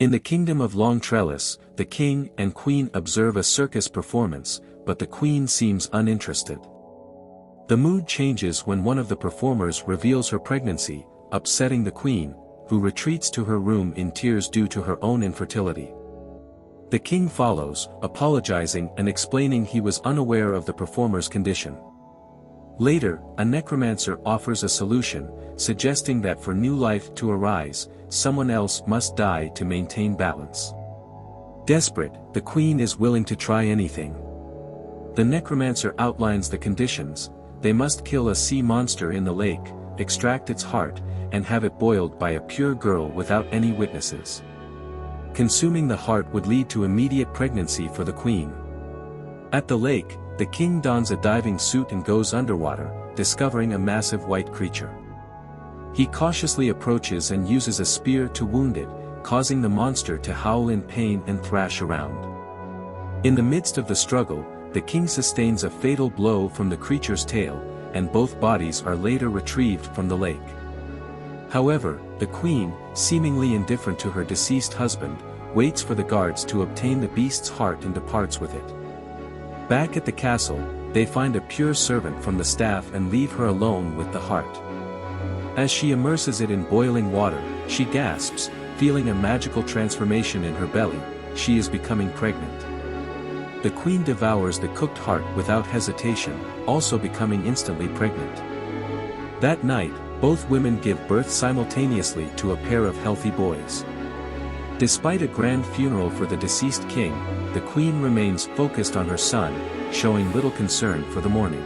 In the kingdom of Long Trellis, the king and queen observe a circus performance, but the queen seems uninterested. The mood changes when one of the performers reveals her pregnancy, upsetting the queen, who retreats to her room in tears due to her own infertility. The king follows, apologizing and explaining he was unaware of the performer's condition. Later, a necromancer offers a solution, suggesting that for new life to arise, someone else must die to maintain balance. Desperate, the queen is willing to try anything. The necromancer outlines the conditions: they must kill a sea monster in the lake, extract its heart, and have it boiled by a pure girl without any witnesses. Consuming the heart would lead to immediate pregnancy for the queen. At the lake, the king dons a diving suit and goes underwater, discovering a massive white creature. He cautiously approaches and uses a spear to wound it, causing the monster to howl in pain and thrash around. In the midst of the struggle, the king sustains a fatal blow from the creature's tail, and both bodies are later retrieved from the lake. However, the queen, seemingly indifferent to her deceased husband, waits for the guards to obtain the beast's heart and departs with it. Back at the castle, they find a pure servant from the staff and leave her alone with the heart. As she immerses it in boiling water, she gasps, feeling a magical transformation in her belly. She is becoming pregnant. The queen devours the cooked heart without hesitation, also becoming instantly pregnant. That night, both women give birth simultaneously to a pair of healthy boys. Despite a grand funeral for the deceased king, the queen remains focused on her son, showing little concern for the mourning.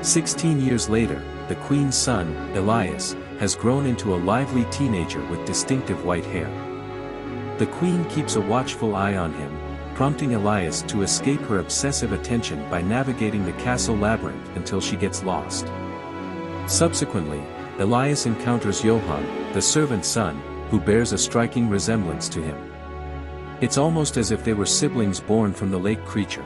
16 years later, the queen's son, Elias, has grown into a lively teenager with distinctive white hair. The queen keeps a watchful eye on him, prompting Elias to escape her obsessive attention by navigating the castle labyrinth until she gets lost. Subsequently, Elias encounters Johann, the servant's son, who bears a striking resemblance to him. It's almost as if they were siblings born from the lake creature.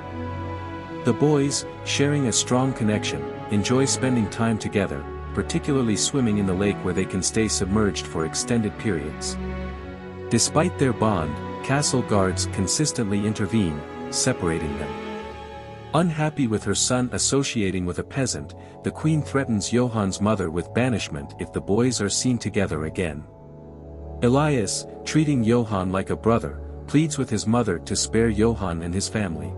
The boys, sharing a strong connection, enjoy spending time together, particularly swimming in the lake where they can stay submerged for extended periods. Despite their bond, castle guards consistently intervene, separating them. Unhappy with her son associating with a peasant, the queen threatens Johann's mother with banishment if the boys are seen together again. Elias, treating Johann like a brother, pleads with his mother to spare Johann and his family.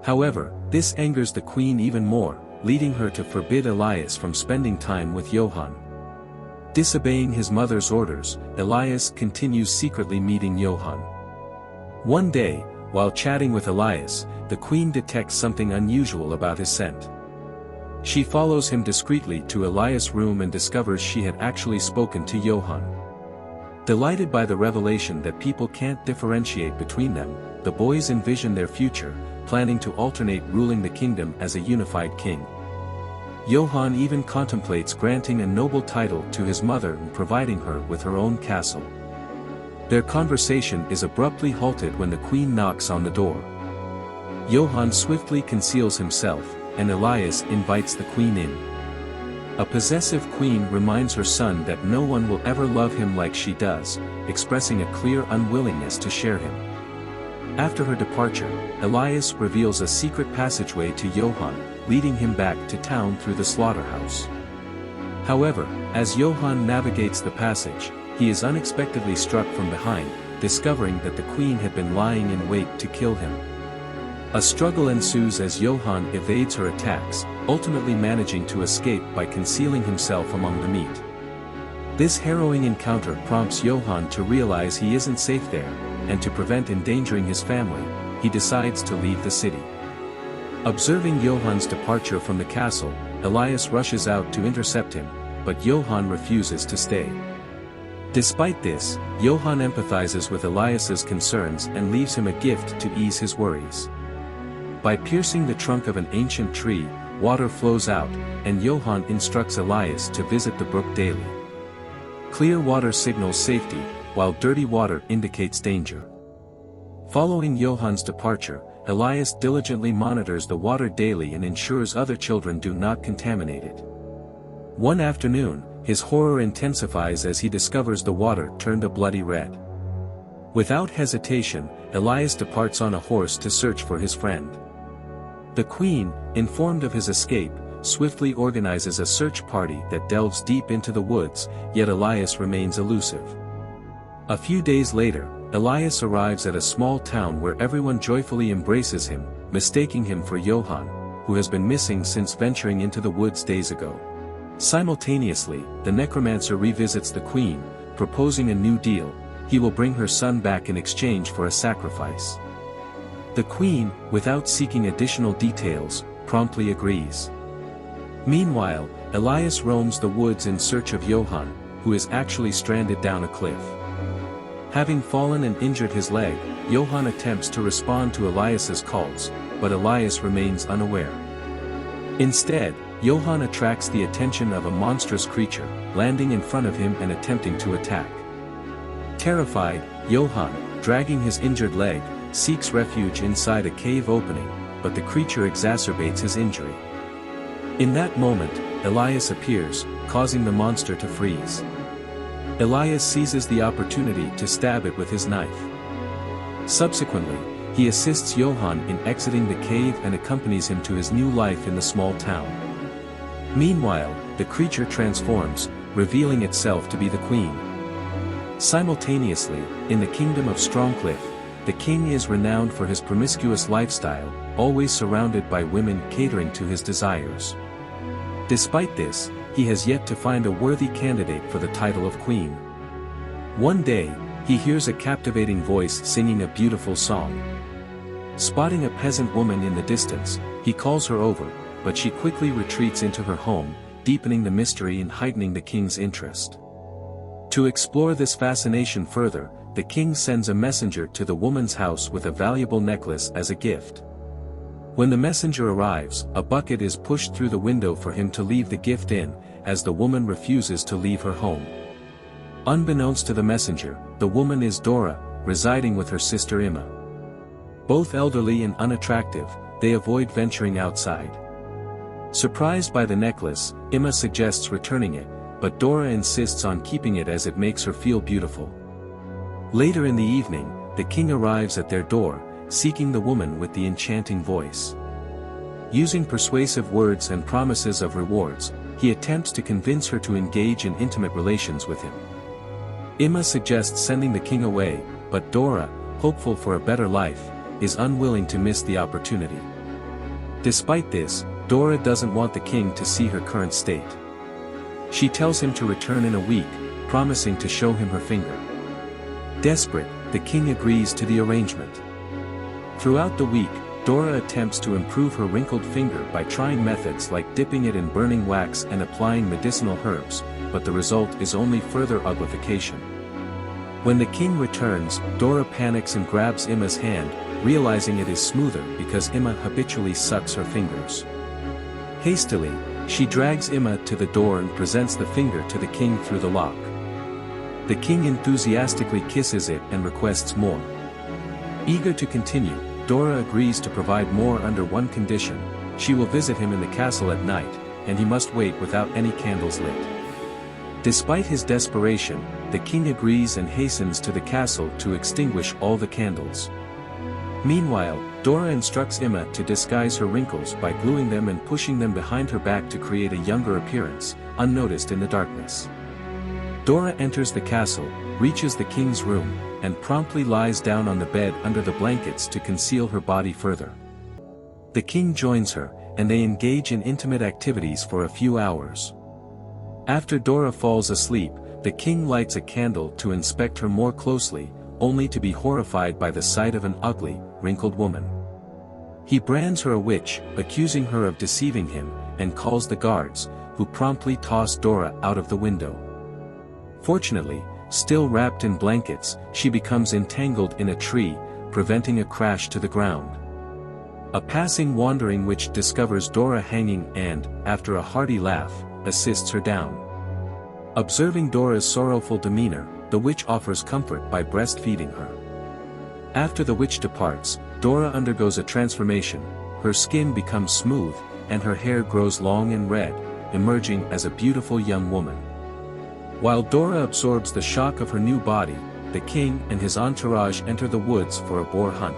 However, this angers the queen even more, leading her to forbid Elias from spending time with Johann. Disobeying his mother's orders, Elias continues secretly meeting Johann. One day, while chatting with Elias, the queen detects something unusual about his scent. She follows him discreetly to Elias' room and discovers she had actually spoken to Johann. Delighted by the revelation that people can't differentiate between them, the boys envision their future, planning to alternate ruling the kingdom as a unified king. Johann even contemplates granting a noble title to his mother and providing her with her own castle. Their conversation is abruptly halted when the queen knocks on the door. Johann swiftly conceals himself, and Elias invites the queen in. A possessive queen reminds her son that no one will ever love him like she does, expressing a clear unwillingness to share him. After her departure, Elias reveals a secret passageway to Johann, leading him back to town through the slaughterhouse. However, as Johann navigates the passage, he is unexpectedly struck from behind, discovering that the queen had been lying in wait to kill him. A struggle ensues as Johann evades her attacks, ultimately managing to escape by concealing himself among the meat. This harrowing encounter prompts Johann to realize he isn't safe there, and to prevent endangering his family, he decides to leave the city. Observing Johann's departure from the castle, Elias rushes out to intercept him, but Johann refuses to stay. Despite this, Johann empathizes with Elias's concerns and leaves him a gift to ease his worries. By piercing the trunk of an ancient tree, water flows out, and Johann instructs Elias to visit the brook daily. Clear water signals safety, while dirty water indicates danger. Following Johann's departure, Elias diligently monitors the water daily and ensures other children do not contaminate it. One afternoon, his horror intensifies as he discovers the water turned a bloody red. Without hesitation, Elias departs on a horse to search for his friend. The queen, informed of his escape, swiftly organizes a search party that delves deep into the woods, yet Elias remains elusive. A few days later, Elias arrives at a small town where everyone joyfully embraces him, mistaking him for Johann, who has been missing since venturing into the woods days ago. Simultaneously, the necromancer revisits the queen, proposing a new deal: he will bring her son back in exchange for a sacrifice. The queen, without seeking additional details, promptly agrees. Meanwhile, Elias roams the woods in search of Johann, who is actually stranded down a cliff. Having fallen and injured his leg, Johann attempts to respond to Elias's calls, but Elias remains unaware. Instead, Johann attracts the attention of a monstrous creature, landing in front of him and attempting to attack. Terrified, Johann, dragging his injured leg, seeks refuge inside a cave opening, but the creature exacerbates his injury. In that moment, Elias appears, causing the monster to freeze. Elias seizes the opportunity to stab it with his knife. Subsequently, he assists Johann in exiting the cave and accompanies him to his new life in the small town. Meanwhile, the creature transforms, revealing itself to be the queen. Simultaneously, in the kingdom of Strongcliff, the king is renowned for his promiscuous lifestyle, always surrounded by women catering to his desires. Despite this, he has yet to find a worthy candidate for the title of queen. One day, he hears a captivating voice singing a beautiful song. Spotting a peasant woman in the distance, he calls her over, but she quickly retreats into her home, deepening the mystery and heightening the king's interest. To explore this fascination further, the king sends a messenger to the woman's house with a valuable necklace as a gift. When the messenger arrives, a bucket is pushed through the window for him to leave the gift in, as the woman refuses to leave her home. Unbeknownst to the messenger, the woman is Dora, residing with her sister Emma. Both elderly and unattractive, they avoid venturing outside. Surprised by the necklace, Emma suggests returning it, but Dora insists on keeping it as it makes her feel beautiful. Later in the evening, the king arrives at their door, seeking the woman with the enchanting voice. Using persuasive words and promises of rewards, he attempts to convince her to engage in intimate relations with him. Emma suggests sending the king away, but Dora, hopeful for a better life, is unwilling to miss the opportunity. Despite this, Dora doesn't want the king to see her current state. She tells him to return in a week, promising to show him her finger. Desperate, the king agrees to the arrangement. Throughout the week, Dora attempts to improve her wrinkled finger by trying methods like dipping it in burning wax and applying medicinal herbs, but the result is only further uglification. When the king returns, Dora panics and grabs Emma's hand, realizing it is smoother because Emma habitually sucks her fingers. Hastily, she drags Emma to the door and presents the finger to the king through the lock. The king enthusiastically kisses it and requests more. Eager to continue, Dora agrees to provide more under one condition: she will visit him in the castle at night, and he must wait without any candles lit. Despite his desperation, the king agrees and hastens to the castle to extinguish all the candles. Meanwhile, Dora instructs Emma to disguise her wrinkles by gluing them and pushing them behind her back to create a younger appearance, unnoticed in the darkness. Dora enters the castle, reaches the king's room, and promptly lies down on the bed under the blankets to conceal her body further. The king joins her, and they engage in intimate activities for a few hours. After Dora falls asleep, the king lights a candle to inspect her more closely, only to be horrified by the sight of an ugly, wrinkled woman. He brands her a witch, accusing her of deceiving him, and calls the guards, who promptly toss Dora out of the window. Fortunately, still wrapped in blankets, she becomes entangled in a tree, preventing a crash to the ground. A passing wandering witch discovers Dora hanging and, after a hearty laugh, assists her down. Observing Dora's sorrowful demeanor, the witch offers comfort by breastfeeding her. After the witch departs, Dora undergoes a transformation: her skin becomes smooth, and her hair grows long and red, emerging as a beautiful young woman. While Dora absorbs the shock of her new body, the king and his entourage enter the woods for a boar hunt.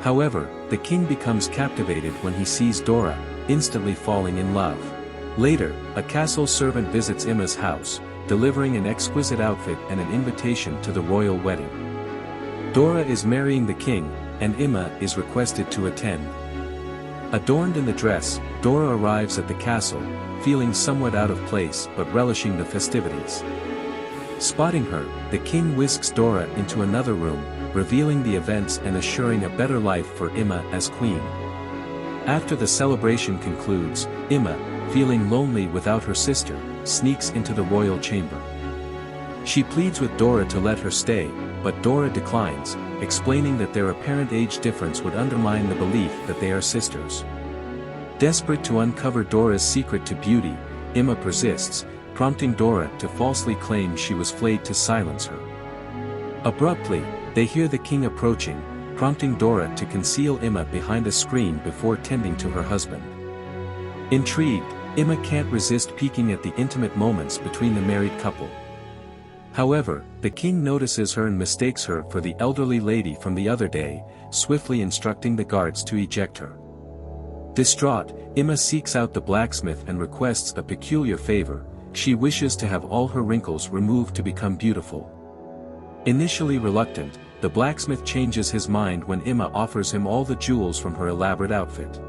However, the king becomes captivated when he sees Dora, instantly falling in love. Later, a castle servant visits Emma's house, delivering an exquisite outfit and an invitation to the royal wedding. Dora is marrying the king, and Emma is requested to attend. Adorned in the dress, Dora arrives at the castle, feeling somewhat out of place but relishing the festivities. Spotting her, the king whisks Dora into another room, revealing the events and assuring a better life for Emma as queen. After the celebration concludes, Emma, feeling lonely without her sister, sneaks into the royal chamber. She pleads with Dora to let her stay, but Dora declines, explaining that their apparent age difference would undermine the belief that they are sisters. Desperate to uncover Dora's secret to beauty, Emma persists, prompting Dora to falsely claim she was flayed to silence her. Abruptly, they hear the king approaching, prompting Dora to conceal Emma behind a screen before tending to her husband. Intrigued, Emma can't resist peeking at the intimate moments between the married couple. However, the king notices her and mistakes her for the elderly lady from the other day, swiftly instructing the guards to eject her. Distraught, Emma seeks out the blacksmith and requests a peculiar favor. She wishes to have all her wrinkles removed to become beautiful. Initially reluctant, the blacksmith changes his mind when Emma offers him all the jewels from her elaborate outfit.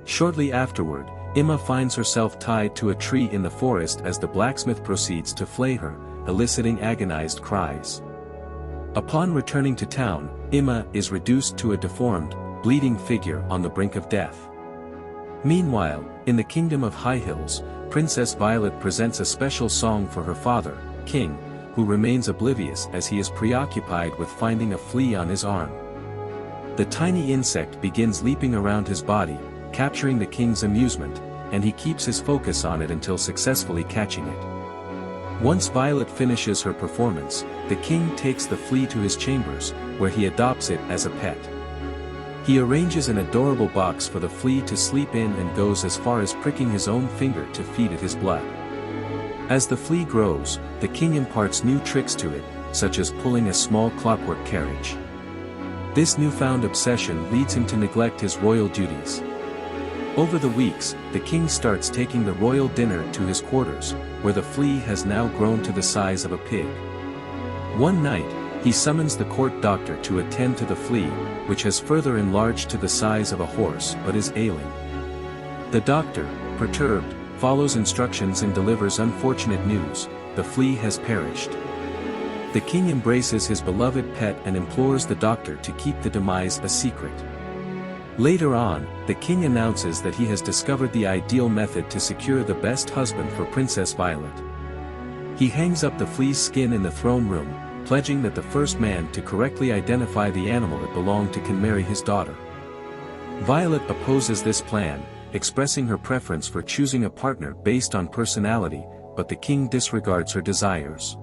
Shortly afterward, Emma finds herself tied to a tree in the forest as the blacksmith proceeds to flay her, eliciting agonized cries. Upon returning to town, Emma is reduced to a deformed, bleeding figure on the brink of death. Meanwhile, in the kingdom of High Hills, Princess Violet presents a special song for her father, King, who remains oblivious as he is preoccupied with finding a flea on his arm. The tiny insect begins leaping around his body, capturing the king's amusement, and he keeps his focus on it until successfully catching it. Once Violet finishes her performance, the king takes the flea to his chambers, where he adopts it as a pet. He arranges an adorable box for the flea to sleep in and goes as far as pricking his own finger to feed it his blood. As the flea grows, the king imparts new tricks to it, such as pulling a small clockwork carriage. This newfound obsession leads him to neglect his royal duties. Over the weeks, the king starts taking the royal dinner to his quarters, where the flea has now grown to the size of a pig. One night, he summons the court doctor to attend to the flea, which has further enlarged to the size of a horse but is ailing. The doctor, perturbed, follows instructions and delivers unfortunate news: the flea has perished. The king embraces his beloved pet and implores the doctor to keep the demise a secret. Later on, the king announces that he has discovered the ideal method to secure the best husband for Princess Violet. He hangs up the flea's skin in the throne room, pledging that the first man to correctly identify the animal it belonged to can marry his daughter. Violet opposes this plan, expressing her preference for choosing a partner based on personality, but the king disregards her desires.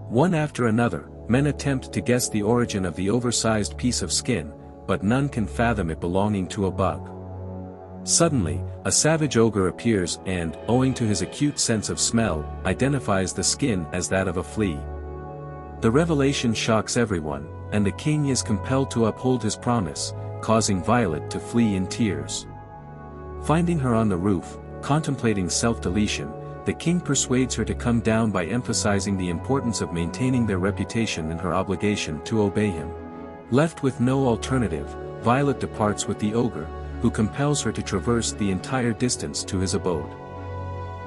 One after another, men attempt to guess the origin of the oversized piece of skin, but none can fathom it belonging to a bug. Suddenly, a savage ogre appears and, owing to his acute sense of smell, identifies the skin as that of a flea. The revelation shocks everyone, and the king is compelled to uphold his promise, causing Violet to flee in tears. Finding her on the roof, contemplating self-deletion, the king persuades her to come down by emphasizing the importance of maintaining their reputation and her obligation to obey him. Left with no alternative, Violet departs with the ogre, who compels her to traverse the entire distance to his abode.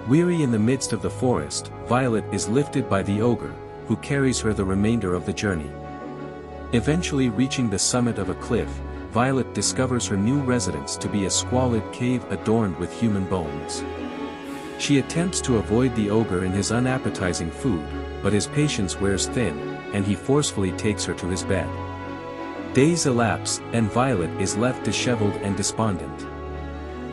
Weary in the midst of the forest, Violet is lifted by the ogre, who carries her the remainder of the journey. Eventually reaching the summit of a cliff, Violet discovers her new residence to be a squalid cave adorned with human bones. She attempts to avoid the ogre and his unappetizing food, but his patience wears thin, and he forcefully takes her to his bed. Days elapse, and Violet is left disheveled and despondent.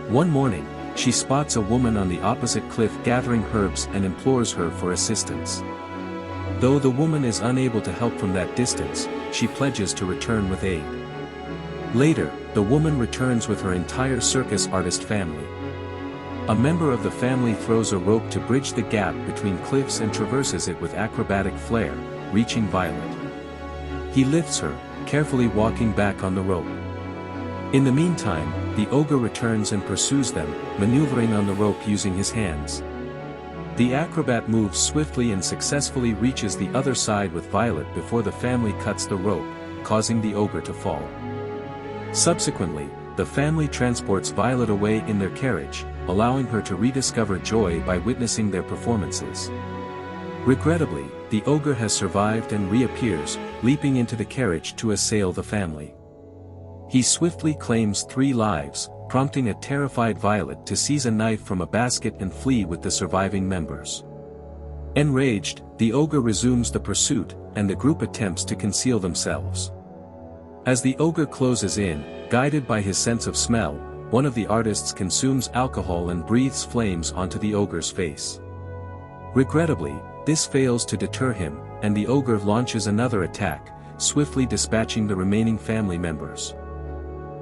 One morning, she spots a woman on the opposite cliff gathering herbs and implores her for assistance. Though the woman is unable to help from that distance, she pledges to return with aid. Later, the woman returns with her entire circus artist family. A member of the family throws a rope to bridge the gap between cliffs and traverses it with acrobatic flair, reaching Violet. He lifts her, carefully walking back on the rope. In the meantime, the ogre returns and pursues them, maneuvering on the rope using his hands. The acrobat moves swiftly and successfully reaches the other side with Violet before the family cuts the rope, causing the ogre to fall. Subsequently, the family transports Violet away in their carriage, allowing her to rediscover joy by witnessing their performances. Regrettably, the ogre has survived and reappears, leaping into the carriage to assail the family. He swiftly claims 3 lives, prompting a terrified Violet to seize a knife from a basket and flee with the surviving members. Enraged, the ogre resumes the pursuit, and the group attempts to conceal themselves. As the ogre closes in, guided by his sense of smell, one of the artists consumes alcohol and breathes flames onto the ogre's face. Regrettably, this fails to deter him, and the ogre launches another attack, swiftly dispatching the remaining family members.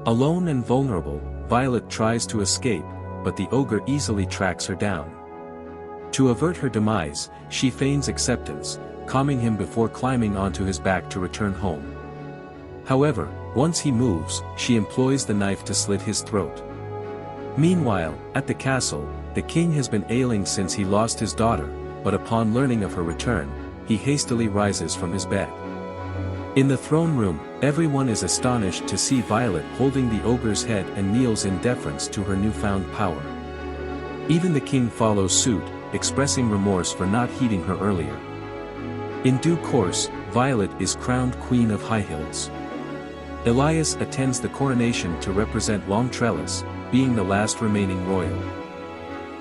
Alone and vulnerable, Violet tries to escape, but the ogre easily tracks her down. To avert her demise, she feigns acceptance, calming him before climbing onto his back to return home. However, once he moves, she employs the knife to slit his throat. Meanwhile, at the castle, the king has been ailing since he lost his daughter, but upon learning of her return, he hastily rises from his bed. In the throne room, everyone is astonished to see Violet holding the ogre's head and kneels in deference to her newfound power. Even the king follows suit, expressing remorse for not heeding her earlier. In due course, Violet is crowned Queen of High Hills. Elias attends the coronation to represent Long Trellis, being the last remaining royal.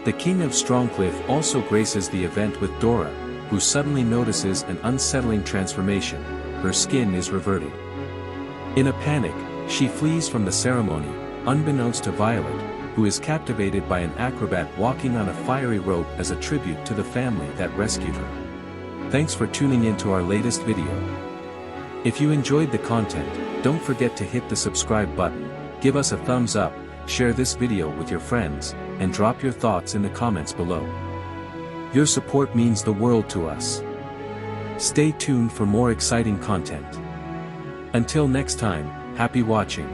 The King of Strongcliff also graces the event with Dora, who suddenly notices an unsettling transformation. Her skin is reverting. In a panic, she flees from the ceremony, unbeknownst to Violet, who is captivated by an acrobat walking on a fiery rope as a tribute to the family that rescued her. Thanks for tuning in to our latest video. If you enjoyed the content, don't forget to hit the subscribe button, give us a thumbs up, share this video with your friends, and drop your thoughts in the comments below. Your support means the world to us. Stay tuned for more exciting content. Until next time, happy watching.